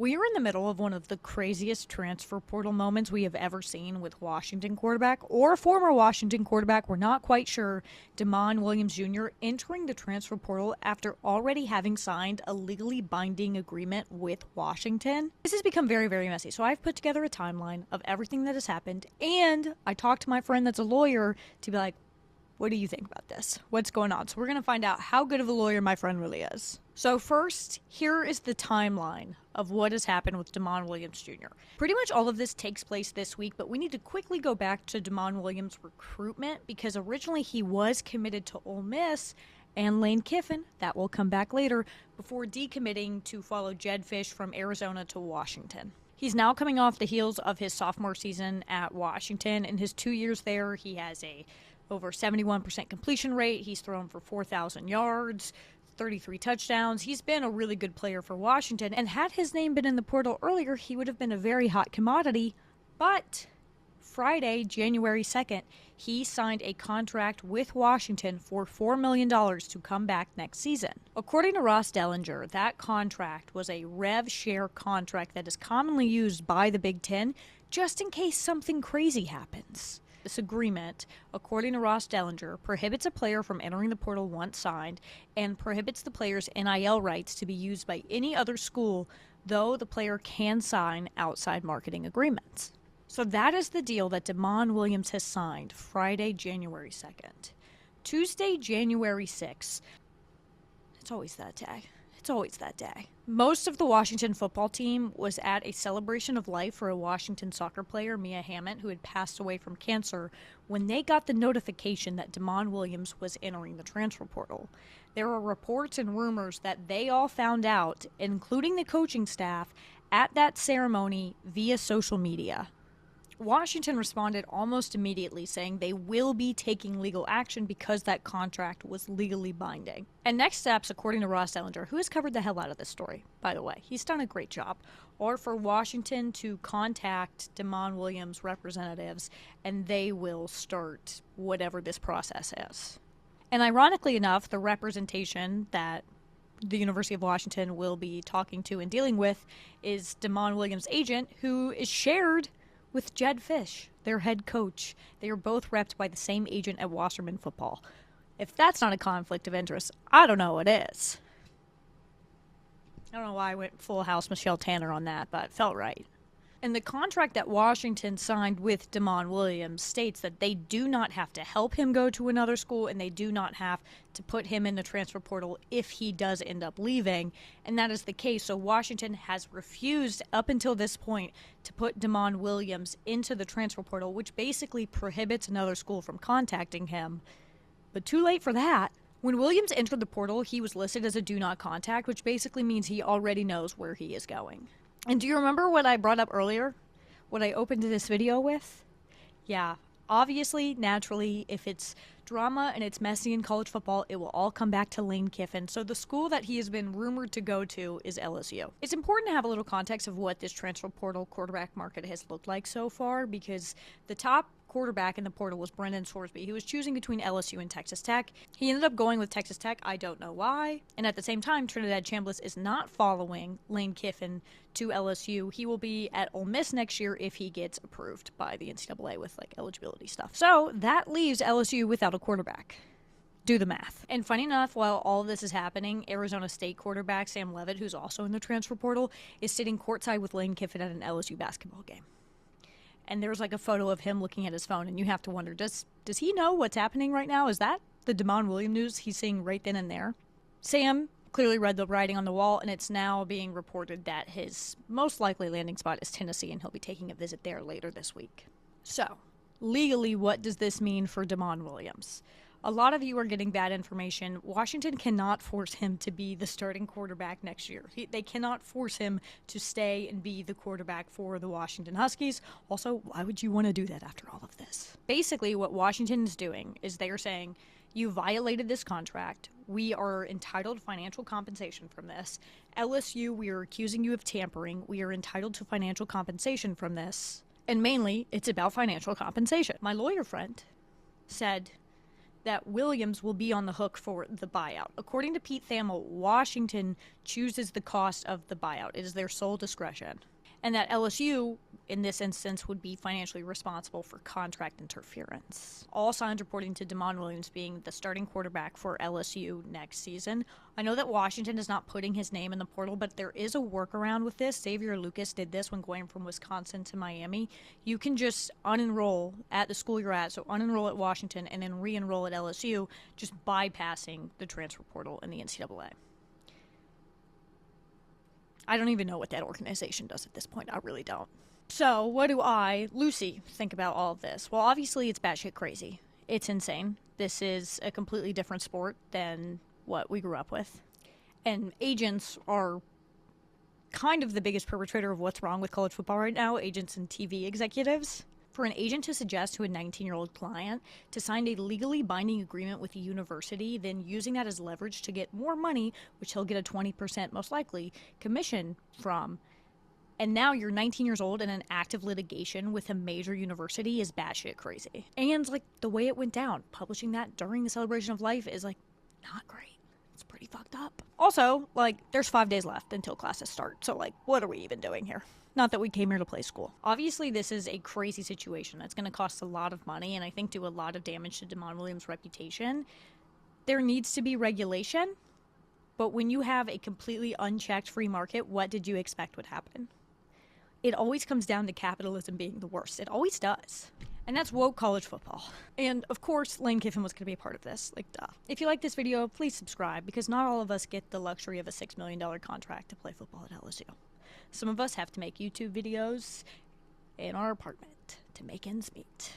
We are in the middle of one of the craziest transfer portal moments we have ever seen with Washington quarterback or former Washington quarterback. We're not quite sure. Demond Williams Jr. entering the transfer portal after already having signed a legally binding agreement with Washington. This has become very, very messy. So I've put together a timeline of everything that has happened, and I talked to my friend that's a lawyer to be like, what do you think about this? What's going on? So we're going to find out how good of a lawyer my friend really is. So first, here is the timeline of what has happened with Demond Williams Jr. Pretty much all of this takes place this week, but we need to quickly go back to Demond Williams' recruitment because originally he was committed to Ole Miss and Lane Kiffin, that will come back later, before decommitting to follow Jedd Fisch from Arizona to Washington. He's now coming off the heels of his sophomore season at Washington. In his 2 years there, he has a over 71% completion rate. He's thrown for 4,000 yards, 33 touchdowns. He's been a really good player for Washington, and had his name been in the portal earlier, he would have been a very hot commodity. But Friday, January 2nd, he signed a contract with Washington for $4 million to come back next season. According to Ross Dellinger, that contract was a rev share contract that is commonly used by the Big Ten just in case something crazy happens. This agreement, according to Ross Dellinger, prohibits a player from entering the portal once signed and prohibits the player's NIL rights to be used by any other school, though the player can sign outside marketing agreements. So that is the deal that Demond Williams has signed Friday, January 2nd. Tuesday, January 6th. It's always that day. It's always that day. Most of the Washington football team was at a celebration of life for a Washington soccer player, Mia Hammond, who had passed away from cancer, when they got the notification that Demond Williams was entering the transfer portal. There are reports and rumors that they all found out, including the coaching staff, at that ceremony via social media. Washington responded almost immediately, saying they will be taking legal action because that contract was legally binding. And next steps, according to Ross Dellinger, who has covered the hell out of this story, by the way, he's done a great job, are for Washington to contact Demond Williams' representatives, and they will start whatever this process is. And ironically enough, the representation that the University of Washington will be talking to and dealing with is Demond Williams' agent, who is shared with Jedd Fisch, their head coach. They are both repped by the same agent at Wasserman Football. If that's not a conflict of interest, I don't know what is. I don't know why I went full house Michelle Tanner on that, but it felt right. And the contract that Washington signed with Demond Williams states that they do not have to help him go to another school, and they do not have to put him in the transfer portal if he does end up leaving. And that is the case. So Washington has refused up until this point to put Demond Williams into the transfer portal, which basically prohibits another school from contacting him. But too late for that. When Williams entered the portal, he was listed as a do not contact, which basically means he already knows where he is going. And do you remember what I brought up earlier? What I opened this video with? Yeah, obviously, naturally, if it's drama and it's messy in college football, it will all come back to Lane Kiffin. So the school that he has been rumored to go to is LSU. It's important to have a little context of what this transfer portal quarterback market has looked like so far, because the top quarterback in the portal was Brendan Sorsby. He was choosing between LSU and Texas Tech. He ended up going with Texas Tech. I don't know why. And at the same time, Trinidad Chambliss is not following Lane Kiffin to LSU. He will be at Ole Miss next year if he gets approved by the NCAA with eligibility stuff. So that leaves LSU without a quarterback. Do the math. And funny enough, while all of this is happening, Arizona State quarterback Sam Leavitt, who's also in the transfer portal, is sitting courtside with Lane Kiffin at an LSU basketball game. And there's a photo of him looking at his phone, and you have to wonder, does he know what's happening right now? Is that the Demond Williams news he's seeing right then and there? Sam clearly read the writing on the wall, and it's now being reported that his most likely landing spot is Tennessee, and he'll be taking a visit there later this week. So, legally, what does this mean for Demond Williams? A lot of you are getting bad information. Washington cannot force him to be the starting quarterback next year. They cannot force him to stay and be the quarterback for the Washington Huskies. Also, why would you want to do that after all of this? Basically, what Washington is doing is they are saying, you violated this contract. We are entitled to financial compensation from this. LSU, we are accusing you of tampering. We are entitled to financial compensation from this. And mainly, it's about financial compensation. My lawyer friend said, that Williams will be on the hook for the buyout. According to Pete Thamel, Washington chooses the cost of the buyout. It is their sole discretion. And that LSU, in this instance, would be financially responsible for contract interference. All signs reporting to Demond Williams being the starting quarterback for LSU next season. I know that Washington is not putting his name in the portal, but there is a workaround with this. Xavier Lucas did this when going from Wisconsin to Miami. You can just unenroll at the school you're at, so unenroll at Washington and then re-enroll at LSU, just bypassing the transfer portal in the NCAA. I don't even know what that organization does at this point. I really don't. So, what do Lucy, think about all of this? Well, obviously, it's batshit crazy. It's insane. This is a completely different sport than what we grew up with. And agents are kind of the biggest perpetrator of what's wrong with college football right now, agents and TV executives. For an agent to suggest to a 19-year-old client to sign a legally binding agreement with a university, then using that as leverage to get more money, which he'll get a 20% most likely commission from, and now you're 19 years old in an active litigation with a major university is batshit crazy. And like the way it went down, publishing that during the celebration of life is like not great. It's pretty fucked up. Also, like there's 5 days left until classes start. So like what are we even doing here? Not that we came here to play school. Obviously, this is a crazy situation. It's going to cost a lot of money and I think do a lot of damage to Demond Williams' reputation. There needs to be regulation, but when you have a completely unchecked free market, what did you expect would happen? It always comes down to capitalism being the worst. It always does. And that's woke college football. And of course, Lane Kiffin was going to be a part of this. Like, duh. If you like this video, please subscribe because not all of us get the luxury of a $6 million contract to play football at LSU. Some of us have to make YouTube videos in our apartment to make ends meet.